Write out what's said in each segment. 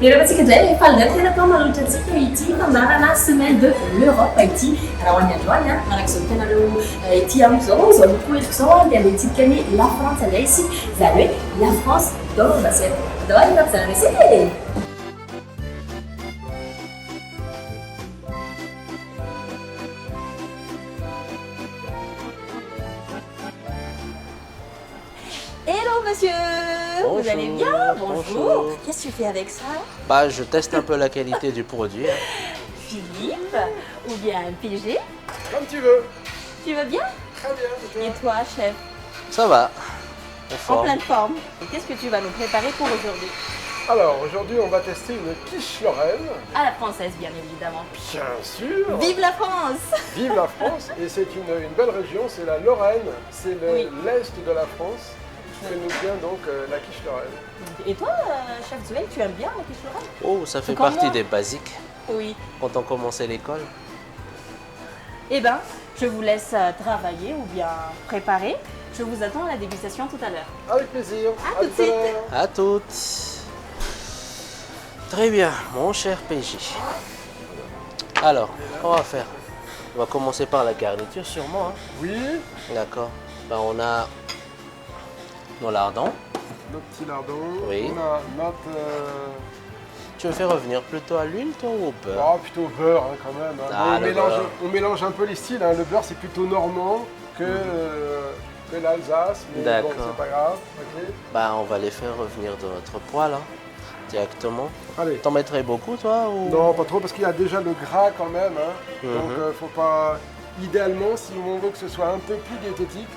Rehefa ndray falidary tena atao manolotra antsika ity fanarana semaine de l'Europe ity raha hoan'ny androany a araka izao tenareo ity am'izao zao loko entiko zao a dia andeha hitsika ny la France indray isy zany hoe la France dans l'assiette. Dao hitako zany resety e. Hello monsieur, bonjour, vous allez bien? Bonjour. Bonjour. Qu'est-ce que tu fais avec ça? Bah, je teste un peu la qualité du produit. Philippe ou bien PG? Comme tu veux. Tu vas bien? Très bien. Et toi, chef? Ça va. En En forme. pleine forme. Et qu'est-ce que tu vas nous préparer pour aujourd'hui? Alors aujourd'hui on va tester une quiche Lorraine. À la française, bien évidemment. Bien sûr. Vive la France! Vive la France. Et c'est une belle région, c'est la Lorraine. C'est Oui. l'est de la France. Que nous vient donc la quiche Lorraine. Et toi, chef Zuel, tu aimes bien la quiche Lorraine? Oh, ça fait Comme partie moi. des basiques Oui. quand on commençait l'école. Eh bien, je vous laisse travailler ou bien préparer. Je vous attends à la dégustation tout à l'heure. Avec plaisir. À tout de suite. l'heure. À toutes. Très bien, mon cher PJ. Alors, on va faire. On va commencer par la garniture sûrement. Hein. Oui, D'accord. Ben, on a nos lardons. notre petit lardon. Oui. On a notre... Tu veux faire revenir plutôt à l'huile, toi, ou au beurre? Oh, plutôt beurre hein, quand même. Hein. Ah, Bon, le beurre. on mélange un peu les styles. Hein. Le beurre c'est plutôt normand que l'Alsace. Mais bon, D'accord. c'est pas grave. Ok. Ben, on va les faire revenir de notre poêle, hein, directement. Allez. T'en mettrais beaucoup, toi, ou... Non, pas trop, parce qu'il y a déjà le gras quand même. Hein. Mhm. Donc, faut pas. Idéalement, si on veut que ce soit un peu plus diététique,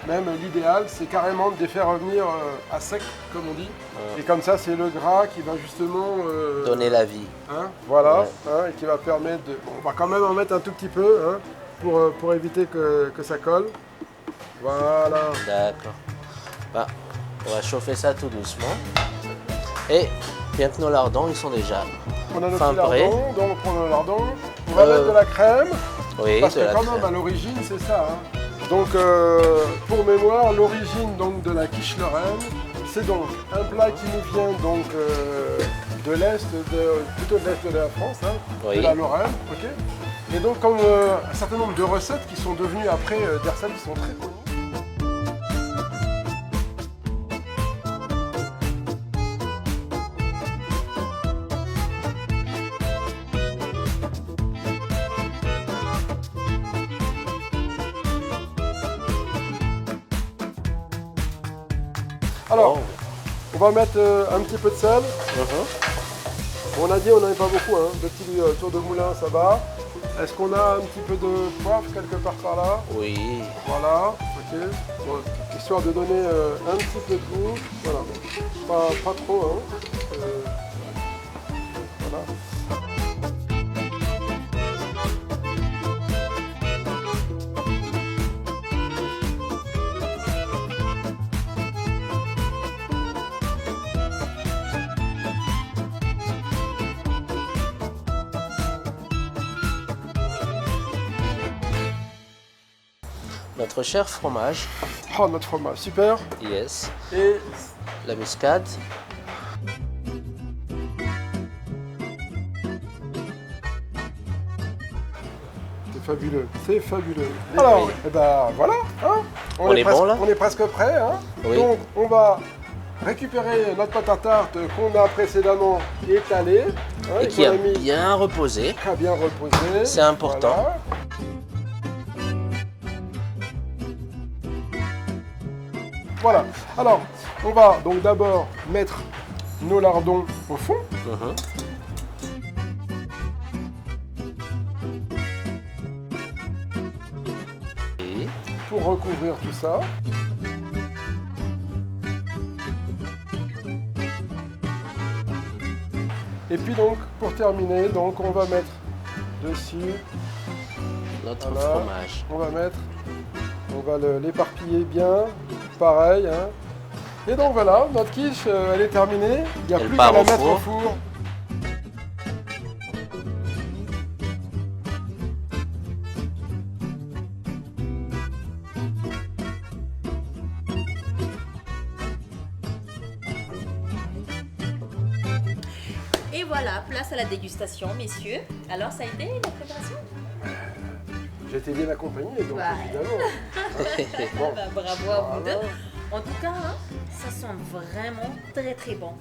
même l'idéal, c'est carrément de les faire revenir à sec, comme on dit. Et comme ça, c'est le gras qui va justement. Donner la vie. Hein, voilà, Ouais. hein, et qui va permettre de. On va quand même en mettre un tout petit peu hein, pour éviter que ça colle. Voilà. D'accord. Ben, on va chauffer ça tout doucement. Et bien que nos lardons, ils sont déjà On a notre fin petit prêt. lardon, donc on prend le lardon. On va mettre de la crème. Oui, Parce de que la quand même, à crème. l'origine, c'est ça. Hein. Donc, pour mémoire, l'origine donc de la quiche Lorraine, c'est donc un plat qui nous vient donc de l'est, plutôt de l'est de la France, hein, Oui. de la Lorraine, ok. Et donc, comme un certain nombre de recettes qui sont devenues après des recettes qui sont très connues. Alors, Oh. on va mettre un petit peu de sel. On a dit on n'en avait pas beaucoup, hein. Le petit tour de moulin, ça va. Est-ce qu'on a un petit peu de poivre quelque part par là? Oui. Voilà, ok. Bon, histoire de donner un petit peu de goût. Voilà, pas trop, hein. Voilà. Notre cher fromage. Oh, notre fromage, super. Yes. Et La muscade. c'est fabuleux, c'est fabuleux. Alors, eh ben voilà, hein. On est bon, là? On est presque prêt, hein. Oui. Donc on va récupérer notre pâte à tarte qu'on a précédemment étalée. Hein, Et qui a qu'on mis bien reposé. très bien reposée. C'est important. Voilà. Voilà. Alors, on va donc d'abord mettre nos lardons au fond. Mhm. Et Pour recouvrir tout ça. Et puis donc, pour terminer, donc on va mettre dessus, notre Voilà. fromage. on va l'éparpiller bien, pareil. Hein. Et donc voilà, notre quiche, elle est terminée. Il n'y a Elle plus part qu'à la au mettre four. au four. voilà, place à la dégustation, messieurs. Alors, ça a été la préparation? J'ai été bien accompagné, donc Ouais. évidemment. Bon. Bah, bravo à vous Voilà. deux. En tout cas, hein, ça sent vraiment très très bon.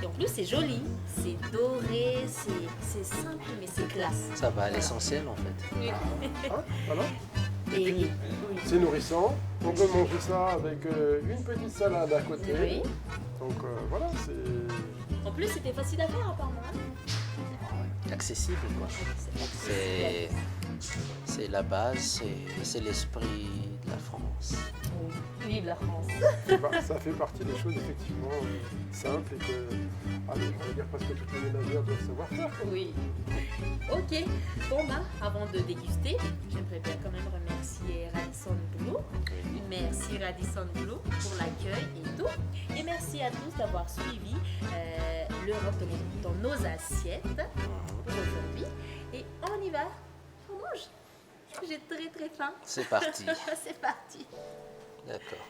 Et en plus, c'est joli, c'est doré, c'est simple, mais c'est classe. Ça va à l'essentiel en fait. Oui. Hein, voilà. Et oui. C'est nourrissant. On peut manger ça avec une petite salade à côté. Oui. Donc voilà, c'est... En plus, c'était facile à faire apparemment. Accessible quoi. C'est la base, c'est l'esprit de la France. Vive la France. Ça fait partie des choses effectivement simples et que, allez, on va dire presque toutes les ménagères doivent savoir faire. quoi. Oui. Ok. Bon bah, avant de déguster, j'aimerais bien quand même remercier Radisson Blu. Merci Radisson Blu pour l'accueil et tout. Et merci à tous d'avoir suivi l'Europe dans nos assiettes pour aujourd'hui. Et on y va. On mange. J'ai très très faim. C'est parti. C'est parti. D'accord.